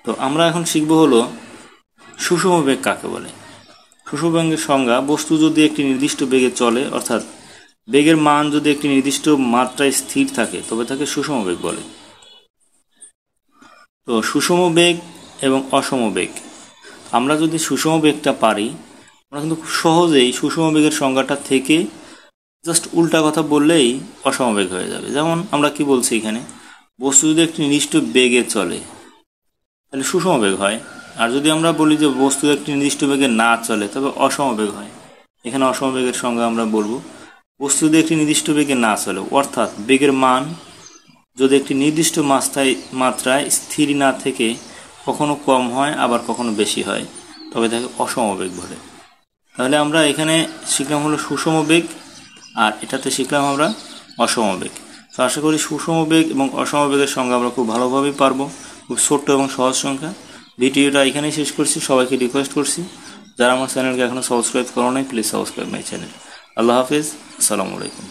তো আমরা এখন শিখব হলো সুষম বেগ কাকে বলে। সুষম বেগের সংজ্ঞা: বস্তু যদি একটি নির্দিষ্ট বেগে চলে, অর্থাৎ বেগের মান যদি একটি নির্দিষ্ট মাত্রায় স্থির থাকে, তবে তাকে সুষম বেগ বলে। তো সুষম বেগ এবং অসম বেগ, আমরা যদি সুষম বেগটা পারি, আমরা কিন্তু খুব সহজেই সুষম বেগের সংজ্ঞাটা থেকে জাস্ট উল্টা কথা বললেই অসম বেগ হয়ে যাবে। যেমন আমরা কি বলছি এখানে, বস্তু যদি একটি নির্দিষ্ট বেগে চলে তাহলে সুষম বেগ হয়, আর যদি আমরা বলি যে বস্তু একটি নির্দিষ্ট বেগে না চলে তবে অসম বেগ হয়। এখানে অসম বেগের সংজ্ঞা আমরা বলবো, বস্তু যদি একটি নির্দিষ্ট বেগে না চলে, অর্থাৎ বেগের মান যদি একটি নির্দিষ্ট মাত্রায় স্থির না থেকে কখনো কম হয় আবার কখনো বেশি হয়, তবে তাকে অসম বেগ বলে। তাহলে আমরা এখানে শিখলাম হলো সুষম বেগ, আর এটাতে শিখলাম আমরা অসম বেগ। তো আশা করি সুষম বেগ এবং অসম বেগের সংজ্ঞা আমরা খুব ভালোভাবেই পারবো, খুব ছোট্ট এবং সহজ সংখ্যা। ভিডিওটা এখানেই শেষ করছি। সবাইকে রিকোয়েস্ট করছি, যারা আমার চ্যানেলকে এখনও সাবস্ক্রাইব করো নাই, প্লিজ সাবস্ক্রাইব মাই চ্যানেল। আল্লাহ হাফিজ, আসসালামু আলাইকুম।